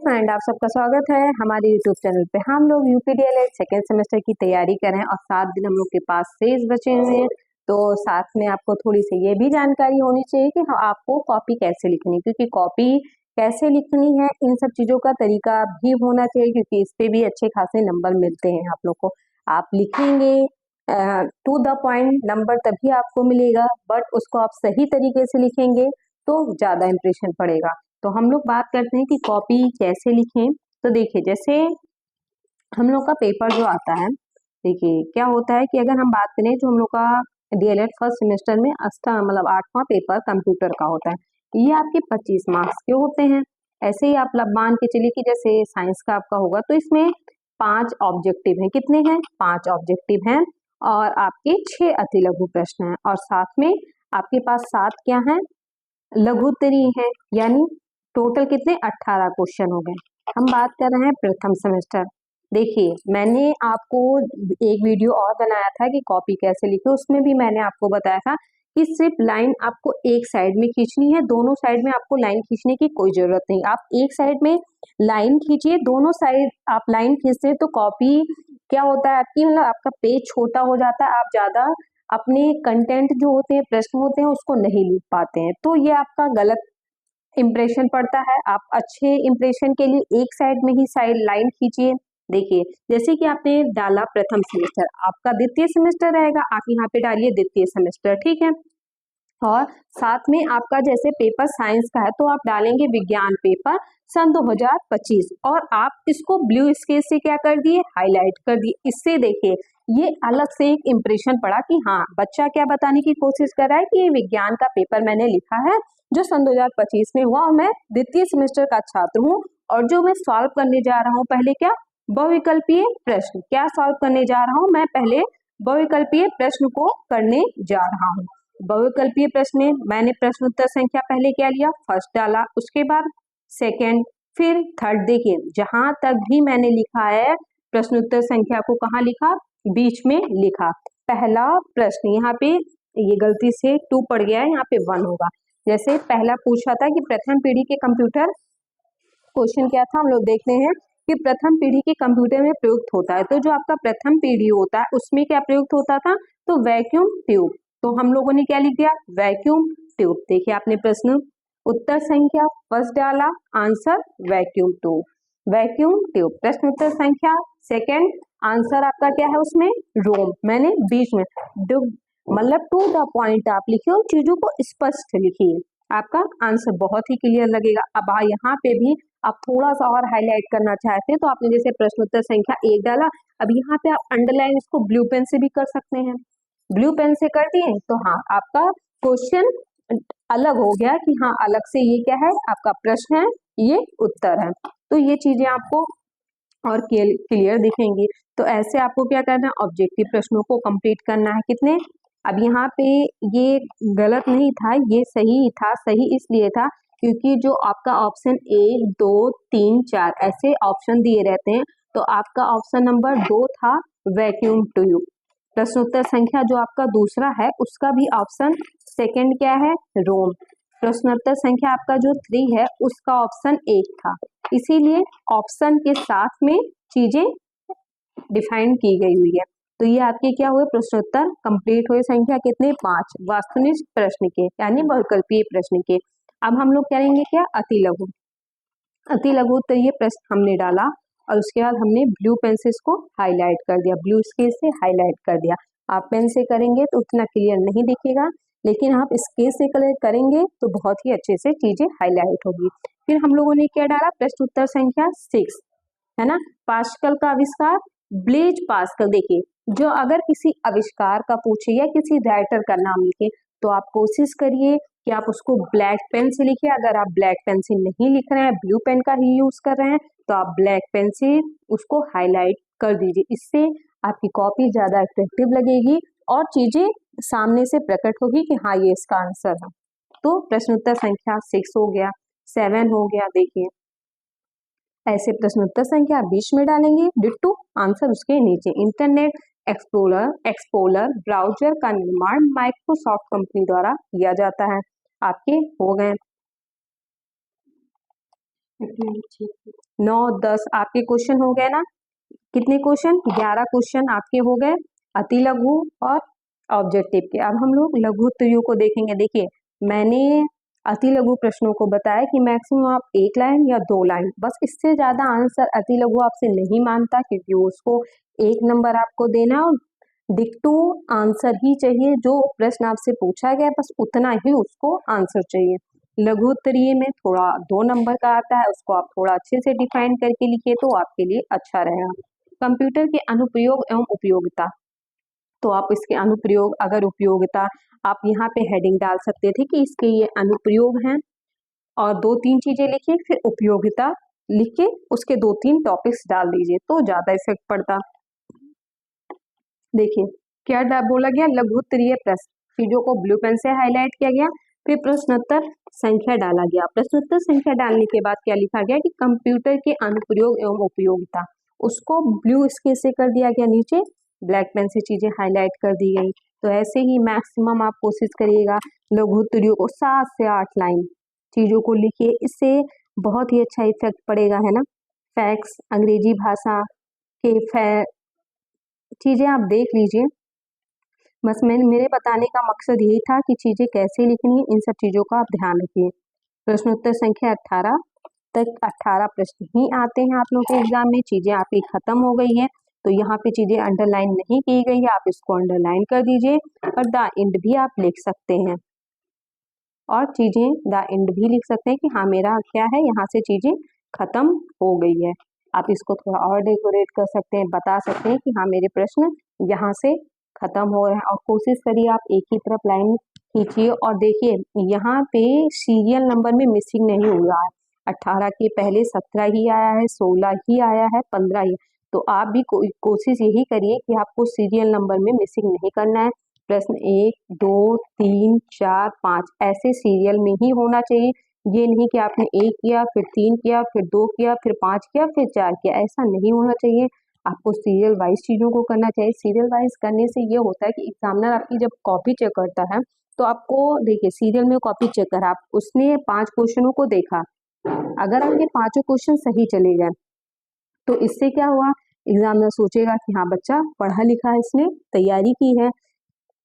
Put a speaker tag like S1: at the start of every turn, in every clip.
S1: And आप सबका स्वागत है हमारे यूट्यूब चैनल पे। हम लोग यूपीडीएलएड सेकेंड सेमेस्टर की तैयारी कर रहे हैं और 7 दिन हम लोग के पास शेष बचे हुए हैं। तो साथ में आपको थोड़ी सी ये भी जानकारी होनी चाहिए कि आपको कॉपी कैसे लिखनी है, क्योंकि कॉपी कैसे लिखनी है इन सब चीज़ों का तरीका भी होना चाहिए, क्योंकि इस पे भी अच्छे खासे नंबर मिलते हैं आप लोग को। आप लिखेंगे टू द पॉइंट, नंबर तभी आपको मिलेगा, बट उसको आप सही तरीके से लिखेंगे तो ज़्यादा इम्प्रेशन पड़ेगा। तो हम लोग बात करते हैं कि कॉपी कैसे लिखें। तो देखिए, जैसे हम लोग का पेपर जो आता है, देखिए क्या होता है कि अगर हम बात करें जो हम लोग का डीएलएड फर्स्ट सेमेस्टर में मतलब 8वां पेपर कंप्यूटर का होता है, ये आपके 25 मार्क्स के होते हैं। ऐसे ही आप मान के चलिए कि जैसे साइंस का आपका होगा तो इसमें 5 ऑब्जेक्टिव हैं। कितने हैं? 5 ऑब्जेक्टिव हैं और आपके 6 अति लघु प्रश्न हैं और साथ में आपके पास 7 क्या है? लघुत्तरी है, यानी टोटल कितने? 18 क्वेश्चन हो गए। हम बात कर रहे हैं प्रथम सेमेस्टर। देखिए, मैंने आपको एक वीडियो और बनाया था कि कॉपी कैसे लिखे, उसमें भी मैंने आपको बताया था कि सिर्फ लाइन आपको एक साइड में खींचनी है, दोनों साइड में आपको लाइन खींचने की कोई जरूरत नहीं। आप एक साइड में लाइन खींचिए, दोनों साइड आप लाइन खींचते हैं तो कॉपी क्या होता है आपकी, मतलब आपका पेज छोटा हो जाता है, आप ज्यादा अपने कंटेंट जो होते हैं, प्रश्न होते हैं, उसको नहीं लिख पाते हैं, तो ये आपका गलत इंप्रेशन पड़ता है। आप अच्छे इंप्रेशन के लिए एक साइड में ही साइड लाइन खींचिए। देखिए, जैसे कि आपने डाला प्रथम सेमेस्टर, आपका द्वितीय सेमेस्टर रहेगा, आप यहाँ पे डालिए द्वितीय सेमेस्टर, ठीक है। और साथ में आपका जैसे पेपर साइंस का है तो आप डालेंगे विज्ञान पेपर सन 2025 और आप इसको ब्लू स्केच से क्या कर दिए? हाईलाइट कर दिए। इससे देखिए ये अलग से एक इम्प्रेशन पड़ा कि हाँ, बच्चा क्या बताने की कोशिश कर रहा है कि ये विज्ञान का पेपर मैंने लिखा है जो सन 2025 में हुआ और मैं द्वितीय सेमेस्टर का छात्र हूँ और जो मैं सॉल्व करने जा रहा हूँ पहले क्या? बहुविकल्पीय प्रश्न। क्या सॉल्व करने जा रहा हूँ? मैं पहले बहुविकल्पीय प्रश्न को करने जा रहा हूँ। बहुविकल्पीय प्रश्न में मैंने प्रश्न उत्तर संख्या पहले क्या लिया? फर्स्ट डाला, उसके बाद सेकंड, फिर थर्ड। देखिए, जहां तक भी मैंने लिखा है प्रश्न उत्तर संख्या को कहाँ लिखा? बीच में लिखा। पहला प्रश्न यहाँ पे ये गलती से 2 पड़ गया है, यहाँ पे 1 होगा। जैसे पहला पूछा था कि प्रथम पीढ़ी के कंप्यूटर, क्वेश्चन क्या था हम लोग देखते हैं कि प्रथम पीढ़ी के कंप्यूटर में प्रयुक्त होता है। तो जो आपका प्रथम पीढ़ी होता है उसमें क्या प्रयुक्त होता था? तो वैक्यूम ट्यूब। तो हम लोगों ने क्या लिख दिया? Vacuum tube. देखिए, आपने प्रश्न उत्तर संख्या फर्स्ट डाला, answer vacuum tube, vacuum tube. प्रश्न उत्तर संख्या सेकंड, आंसर आपका क्या है उसमें? रोम। मैंने बीच में मतलब टू द पॉइंट आप लिखिए और चीजों को स्पष्ट लिखिए, आपका आंसर बहुत ही क्लियर लगेगा। अब यहाँ पे भी आप थोड़ा सा और हाईलाइट करना चाहते हैं तो आपने जैसे प्रश्न उत्तर संख्या 1 डाला, अब यहाँ पे आप अंडरलाइन इसको ब्लू पेन से भी कर सकते हैं। ब्लू पेन से कर दिए तो हाँ, आपका क्वेश्चन अलग हो गया कि हाँ, अलग से ये क्या है? आपका प्रश्न है, ये उत्तर है। तो ये चीजें आपको और क्लियर दिखेंगी। तो ऐसे आपको क्या करना है? ऑब्जेक्टिव प्रश्नों को कंप्लीट करना है। कितने? अब यहाँ पे ये गलत नहीं था, ये सही था। सही इसलिए था क्योंकि जो आपका ऑप्शन 1, 2, 3, 4 ऐसे ऑप्शन दिए रहते हैं, तो आपका ऑप्शन नंबर 2 था वैक्यूम ट्यूब। प्रश्नोत्तर संख्या जो आपका दूसरा है उसका भी ऑप्शन सेकंड क्या है? रोम। प्रश्नोत्तर संख्या आपका जो 3 है उसका ऑप्शन 1 था। इसीलिए ऑप्शन के साथ में चीजें डिफाइन की गई हुई है। तो ये आपके क्या हुए? प्रश्नोत्तर कंप्लीट हुए। संख्या कितने? 5 वास्तविक प्रश्न के, यानी बहुविकल्पीय प्रश्न के। अब हम लोग करेंगे क्या? अति लघु। अति लघु तो ये प्रश्न हमने डाला और उसके बाद हमने ब्लू पेन से इसको हाईलाइट कर दिया, ब्लू स्केच से हाईलाइट कर दिया। आप पेन से करेंगे तो उतना क्लियर नहीं दिखेगा, लेकिन आप स्केच से कलर करेंगे तो बहुत ही अच्छे से चीजें हाईलाइट होगी। फिर हम लोगों ने क्या डाला? प्रश्न उत्तर संख्या 6, है ना? पास्कल का आविष्कार, ब्लेज पास्कल। देखिए, जो अगर किसी आविष्कार का पूछे या किसी राइटर का नाम लिखे तो आप कोशिश करिए कि आप उसको ब्लैक पेन से लिखिए। अगर आप ब्लैक पेन से नहीं लिख रहे हैं, ब्लू पेन का ही यूज कर रहे हैं, तो आप ब्लैक पेन से उसको हाईलाइट कर दीजिए। इससे आपकी कॉपी ज्यादा अट्रैक्टिव लगेगी और चीजें सामने से प्रकट होगी कि हाँ, ये इसका आंसर है। तो प्रश्न उत्तर संख्या 6 हो गया, 7 हो गया। देखिए, ऐसे प्रश्न उत्तर संख्या बीच में डालेंगे, डिट्टो आंसर उसके नीचे। इंटरनेट एक्सप्लोरर ब्राउजर का निर्माण माइक्रोसॉफ्ट कंपनी द्वारा किया जाता है। आपके हो गए। 9, 10 आपके क्वेश्चन हो गए ना। कितने क्वेश्चन? 11 क्वेश्चन आपके हो गए अति लघु और ऑब्जेक्टिव के। अब हम लोग लघु उत्तरीयों को देखेंगे। देखिए, मैंने अति लघु प्रश्नों को बताया कि मैक्सिमम आप 1 लाइन या 2 लाइन, बस इससे ज्यादा आंसर अति लघु आपसे नहीं मानता, क्योंकि उसको 1 नंबर आपको देना और डिक्टो आंसर ही चाहिए। जो प्रश्न आपसे पूछा गया बस उतना ही उसको आंसर चाहिए। लघु उत्तरीय में थोड़ा 2 नंबर का आता है, उसको आप थोड़ा अच्छे से डिफाइन करके लिखिए तो आपके लिए अच्छा रहेगा। कंप्यूटर के अनुप्रयोग एवं उपयोगिता, तो आप इसके अनुप्रयोग, अगर उपयोगिता, आप यहाँ पे हेडिंग डाल सकते थे कि इसके ये अनुप्रयोग हैं और 2-3 चीजें लिखिए, फिर उपयोगिता लिख के उसके 2-3 टॉपिक्स डाल दीजिए तो ज्यादा इफेक्ट पड़ता। देखिए क्या बोला गया, लघु उत्तरीय प्रश्न, चीजों को ब्लू पेन से हाईलाइट किया गया, फिर प्रश्नोत्तर संख्या डाला गया। प्रश्नोत्तर संख्या डालने के बाद क्या लिखा गया कि कंप्यूटर के अनुप्रयोग एवं उपयोगिता, उसको ब्लू स्केल से कर दिया गया, नीचे ब्लैक पेन से चीजें हाईलाइट कर दी गई। तो ऐसे ही मैक्सिमम आप कोशिश करिएगा लघु उत्तरीयों को 7 से 8 लाइन चीजों को लिखिए, इससे बहुत ही अच्छा इफेक्ट पड़ेगा, है ना। फैक्ट्स, अंग्रेजी भाषा के चीजें आप देख लीजिए। बस मेरे बताने का मकसद यही था कि चीजें कैसे लिखनी है, इन सब चीजों का आप ध्यान रखिए। प्रश्नोत्तर संख्या 18 तक 18 प्रश्न ही आते हैं आप लोगों के एग्जाम में। चीजें आपकी खत्म हो गई है तो यहाँ पे चीजें अंडरलाइन नहीं की गई है, आप इसको अंडरलाइन कर दीजिए और द एंड भी आप लिख सकते हैं, और चीजें द एंड भी लिख सकते हैं कि हाँ मेरा क्या है, यहाँ से चीजें खत्म हो गई है। आप इसको थोड़ा और डेकोरेट कर सकते हैं, बता सकते हैं कि हाँ मेरे प्रश्न यहाँ से खत्म हो रहे हैं। और कोशिश करिए आप एक ही तरफ लाइन खींचिए, और देखिए यहाँ पे सीरियल नंबर में मिसिंग नहीं हुआ है। 18 के पहले 17 ही आया है, 16 ही आया है, 15 ही। तो आप भी कोशिश यही करिए कि आपको सीरियल नंबर में मिसिंग नहीं करना है। प्रश्न 1, 2, 3, 4, 5 ऐसे सीरियल में ही होना चाहिए। ये नहीं कि आपने 1 किया, फिर 3 किया, फिर 2 किया, फिर 5 किया, फिर 4 किया, ऐसा नहीं होना चाहिए। आपको सीरियल वाइज चीजों को करना चाहिए। सीरियल वाइज करने से ये होता है कि एग्जामिनर आपकी जब कॉपी चेक करता है तो आपको, देखिए सीरियल में कॉपी चेक कर, आप उसने 5 क्वेश्चनों को देखा, अगर आपके 5 क्वेश्चन सही चले गए तो इससे क्या हुआ, एग्जामिनर सोचेगा कि हाँ बच्चा पढ़ा लिखा है, इसने तैयारी की है,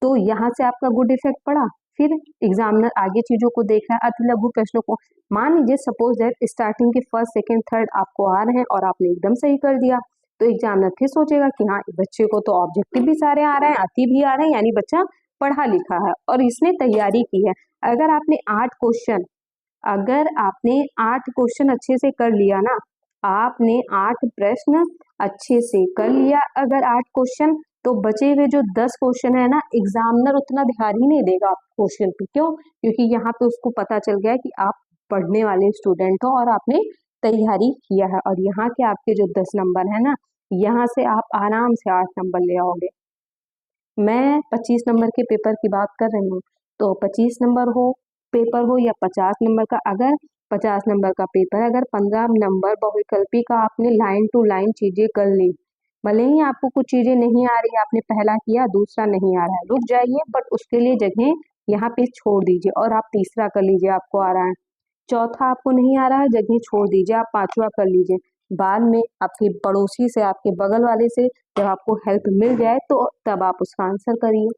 S1: तो यहाँ से आपका गुड इफेक्ट पड़ा। फिर एग्जामिनर आगे चीजों को देख रहा है, अति लघु प्रश्नों को, मान लीजिए सपोज दैट स्टार्टिंग के फर्स्ट, सेकंड, थर्ड आपको आ रहे हैं और आपने एकदम सही कर दिया, तो एग्जामिनर फिर सोचेगा कि हाँ बच्चे को तो ऑब्जेक्टिव भी सारे आ रहे हैं, अति भी आ रहे हैं, यानी बच्चा पढ़ा लिखा है और इसने तैयारी की है। अगर आपने 8 क्वेश्चन अच्छे से कर लिया ना, आपने 8 प्रश्न अच्छे से कर लिया अगर 8 क्वेश्चन, तो बचे हुए जो 10 क्वेश्चन है ना, एग्जामिनर उतना ध्यान ही नहीं देगा आप क्वेश्चन पे। क्यों? क्योंकि यहाँ पे उसको पता चल गया है कि आप पढ़ने वाले स्टूडेंट हो और आपने तैयारी किया है, और यहाँ के आपके जो 10 नंबर है ना, यहाँ से आप आराम से 8 नंबर ले आओगे। मैं 25 नंबर के पेपर की बात कर रही हूँ, तो 25 नंबर हो पेपर हो या 50 नंबर का, अगर 50 नंबर का पेपर, अगर 15 नंबर बहुविकल्पी का आपने लाइन टू लाइन चीजें कर ली, भले ही आपको कुछ चीजें नहीं आ रही, आपने पहला किया दूसरा नहीं आ रहा है, रुक जाइए, बट उसके लिए जगह यहाँ पे छोड़ दीजिए और आप तीसरा कर लीजिए, आपको आ रहा है। चौथा आपको नहीं आ रहा है, जगह छोड़ दीजिए, आप 5वां कर लीजिए। बाद में आपके पड़ोसी से, आपके बगल वाले से जब आपको हेल्प मिल जाए तो तब आप उसका आंसर करिए।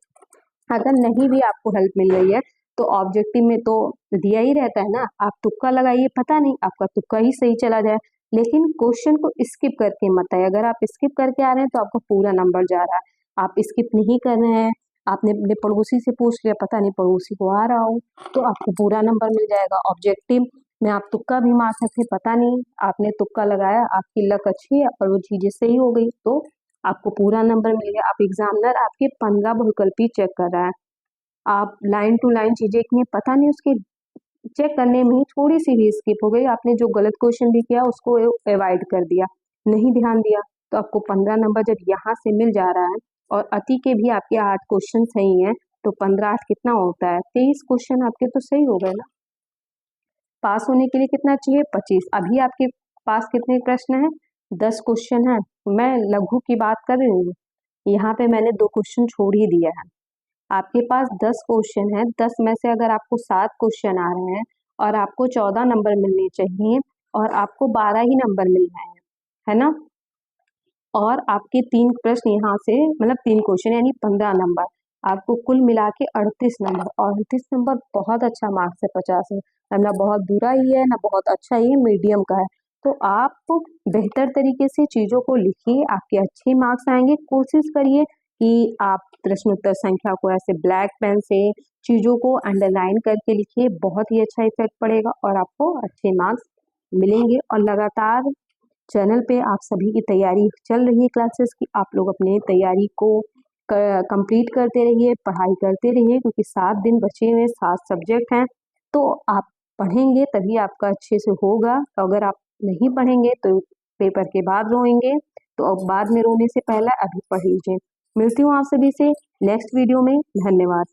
S1: अगर नहीं भी आपको हेल्प मिल रही है तो ऑब्जेक्टिव में तो दिया ही रहता है ना, आप तुक्का लगाइए, पता नहीं आपका तुक्का ही सही चला जाए, लेकिन क्वेश्चन को स्किप करके मत आइए। अगर आप स्किप करके आ रहे हैं तो आपका पूरा नंबर जा रहा है। आप स्किप नहीं कर रहे हैं, आपने अपने पड़ोसी से पूछ लिया, पता नहीं पड़ोसी को आ रहा हो, तो आपको पूरा नंबर मिल जाएगा। ऑब्जेक्टिव में आप तुक्का भी मार सकते, पता नहीं आपने तुक्का लगाया, आपकी लक अच्छी है और वो चीजें सही हो गई तो आपको पूरा नंबर मिल गया। आप एग्जामिनर आपके 15 बहुविकल्पी चेक कर रहा है, आप लाइन टू लाइन चीजें की, पता नहीं उसके चेक करने में ही थोड़ी सी भी स्किप हो गई, आपने जो गलत क्वेश्चन भी किया उसको अवॉइड कर दिया, नहीं ध्यान दिया, तो आपको 15 नंबर जब यहाँ से मिल जा रहा है और अति के भी आपके 8 क्वेश्चन सही हैं, तो 15 8 कितना होता है, 23 क्वेश्चन आपके तो सही हो गए ना। पास होने के लिए कितना चाहिए, 25। अभी आपके पास कितने प्रश्न हैं, 10 क्वेश्चन है। मैं लघु की बात कर रही हूँ, यहाँ पे मैंने 2 क्वेश्चन छोड़ ही दिया है। आपके पास 10 क्वेश्चन है, 10 में से अगर आपको 7 क्वेश्चन आ रहे हैं और आपको 14 नंबर मिलने चाहिए, और आपको 12 ही नंबर मिल रहे हैं, है ना। और आपके 3 प्रश्न यहाँ से मतलब 3 क्वेश्चन यानी 15 नंबर, आपको कुल मिला के 38 नंबर, और 38 नंबर बहुत अच्छा मार्क्स है 50 में, ना बहुत बुरा ही है ना बहुत अच्छा ही, मीडियम का है। तो आप बेहतर तरीके से चीज़ों को लिखिए, आपके अच्छे मार्क्स आएंगे। कोशिश करिए कि आप प्रश्नोत्तर संख्या को ऐसे ब्लैक पेन से चीज़ों को अंडरलाइन करके लिखिए, बहुत ही अच्छा इफेक्ट पड़ेगा और आपको अच्छे मार्क्स मिलेंगे। और लगातार चैनल पे आप सभी की तैयारी चल रही है क्लासेस की, आप लोग अपने तैयारी को कंप्लीट करते रहिए, पढ़ाई करते रहिए, क्योंकि 7 दिन बचे हुए 7 सब्जेक्ट हैं। तो आप पढ़ेंगे तभी आपका अच्छे से होगा, अगर आप नहीं पढ़ेंगे तो पेपर के बाद रोएंगे। तो अब बाद में रोने से पहले अभी पढ़ लीजिए। मिलती हूँ आप सभी से नेक्स्ट वीडियो में। धन्यवाद।